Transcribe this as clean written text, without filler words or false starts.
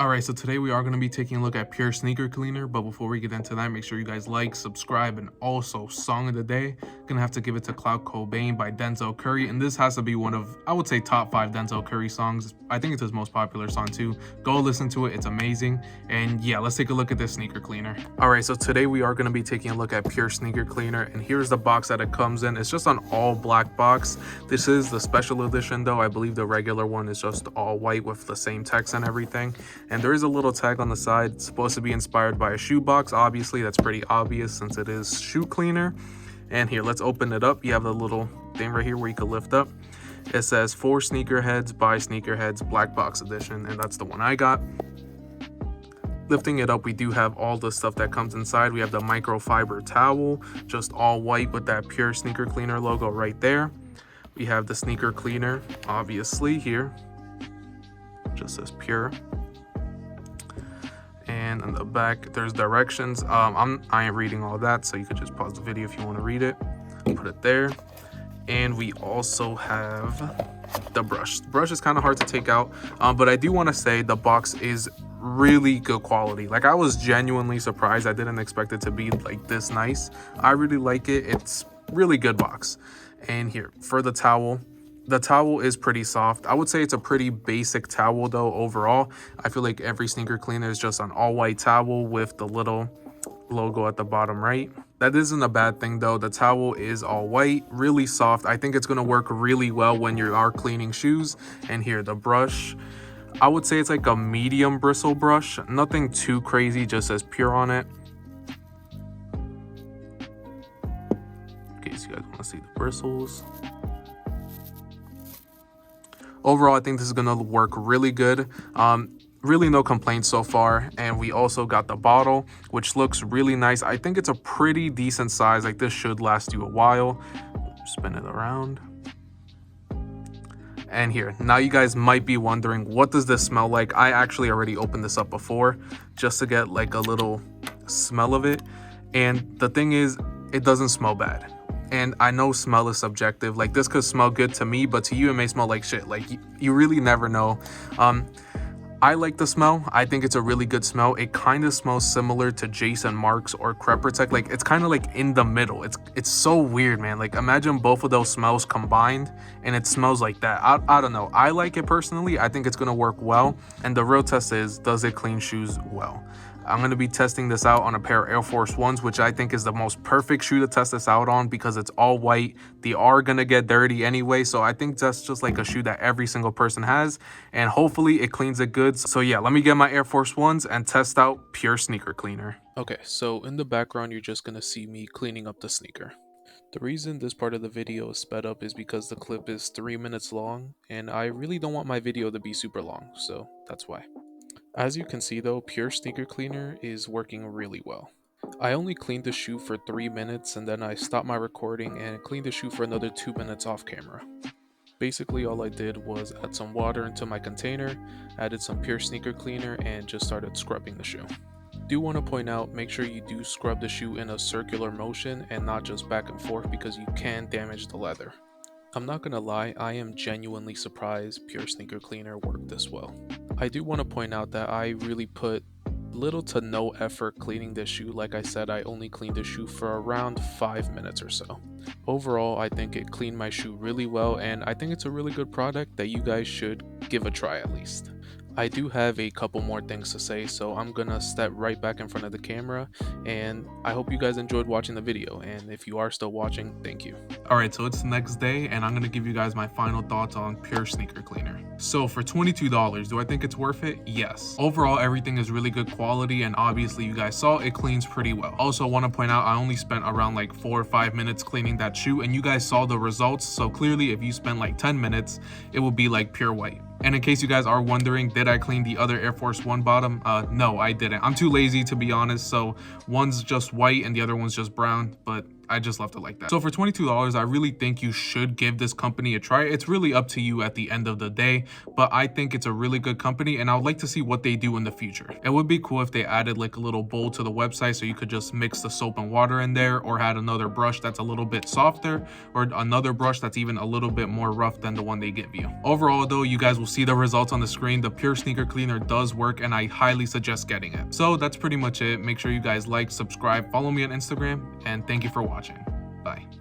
Alright, so today we are going to be taking a look at Pure Sneaker Cleaner, but before we get into that, make sure you guys like, subscribe, and also song of the day. Gonna have to give it to Cloud Cobain by Denzel Curry, and this has to be one of, I would say, top 5 Denzel Curry songs. I think it's his most popular song too. Go listen to it, it's amazing. And yeah, let's take a look at this sneaker cleaner. Alright, so today we are going to be taking a look at Pure Sneaker Cleaner, and here's the box that it comes in. It's just an all black box. This is the special edition though. I believe the regular one is just all white with the same text and everything. And there is a little tag on the side. It's supposed to be inspired by a shoe box. Obviously, that's pretty obvious since it is shoe cleaner. And here, let's open it up. You have the little thing right here where you can lift up. It says for sneakerheads by sneakerheads, black box edition, and that's the one I got. Lifting it up, we do have all the stuff that comes inside. We have the microfiber towel, just all white with that Pure Sneaker Cleaner logo right there. We have the sneaker cleaner, obviously here, just says Pure. And on the back there's directions. I ain't reading all that, so you could just pause the video if you want to read it. Put it there. And we also have the brush. The brush is kind of hard to take out, but I do want to say the box is really good quality. Like, I was genuinely surprised. I didn't expect it to be like this nice. I really like it. It's really good box. And here for the towel. The towel is pretty soft. I would say it's a pretty basic towel though overall. I feel like every sneaker cleaner is just an all white towel with the little logo at the bottom right. That isn't a bad thing though. The towel is all white, really soft. I think it's going to work really well when you are cleaning shoes. And here, the brush. I would say it's like a medium bristle brush. Nothing too crazy, just says Pure on it. Okay, so you guys want to see the bristles. Overall, I think this is going to work really good. Really no complaints so far. And we also got the bottle, which looks really nice. I think it's a pretty decent size. Like, this should last you a while. Spin it around. And here, now you guys might be wondering, what does this smell like? I actually already opened this up before just to get like a little smell of it. And the thing is, it doesn't smell bad. And I know smell is subjective. Like, this could smell good to me, but to you it may smell like shit. Like, you really never know. I like the smell. I think it's a really good smell. It kind of smells similar to Jason Mark's or Crep Protect. Like, it's kind of like in the middle. It's so weird, man. Like, imagine both of those smells combined and it smells like that. I don't know. I like it personally. I think it's going to work well. And the real test is, does it clean shoes well? I'm going to be testing this out on a pair of Air Force Ones, which I think is the most perfect shoe to test this out on because it's all white. They are going to get dirty anyway, so I think that's just like a shoe that every single person has, and hopefully it cleans it good. So yeah, let me get my Air Force Ones and test out Pure Sneaker Cleaner. Okay, so in the background, you're just going to see me cleaning up the sneaker. The reason this part of the video is sped up is because the clip is 3 minutes long, and I really don't want my video to be super long, so that's why. As you can see though, Pure Sneaker Cleaner is working really well. I only cleaned the shoe for 3 minutes and then I stopped my recording and cleaned the shoe for another 2 minutes off camera. Basically all I did was add some water into my container, added some Pure Sneaker Cleaner, and just started scrubbing the shoe. Do want to point out, make sure you do scrub the shoe in a circular motion and not just back and forth because you can damage the leather. I'm not gonna lie, I am genuinely surprised Pure Sneaker Cleaner worked this well. I do want to point out that I really put little to no effort cleaning this shoe. Like I said, I only cleaned the shoe for around 5 minutes or so. Overall, I think it cleaned my shoe really well, and I think it's a really good product that you guys should give a try at least. I do have a couple more things to say, so I'm gonna step right back in front of the camera, and I hope you guys enjoyed watching the video, and if you are still watching, thank you. Alright, so it's the next day, and I'm gonna give you guys my final thoughts on Pure Sneaker Cleaner. So for $22, do I think it's worth it? Yes. Overall, everything is really good quality, and obviously you guys saw it cleans pretty well. Also want to point out, I only spent around like 4 or 5 minutes cleaning that shoe, and you guys saw the results, so clearly if you spend like 10 minutes, it will be like pure white. And in case you guys are wondering, did I clean the other Air Force One bottom? No, I didn't. I'm too lazy to be honest, so one's just white and the other one's just brown, but I just left it like that. So for $22, I really think you should give this company a try. It's really up to you at the end of the day, but I think it's a really good company and I would like to see what they do in the future. It would be cool if they added like a little bowl to the website so you could just mix the soap and water in there, or had another brush that's a little bit softer, or another brush that's even a little bit more rough than the one they give you. Overall though, you guys will see the results on the screen. The Pure Sneaker Cleaner does work and I highly suggest getting it. So that's pretty much it. Make sure you guys like, subscribe, follow me on Instagram, and thank you for watching. Bye.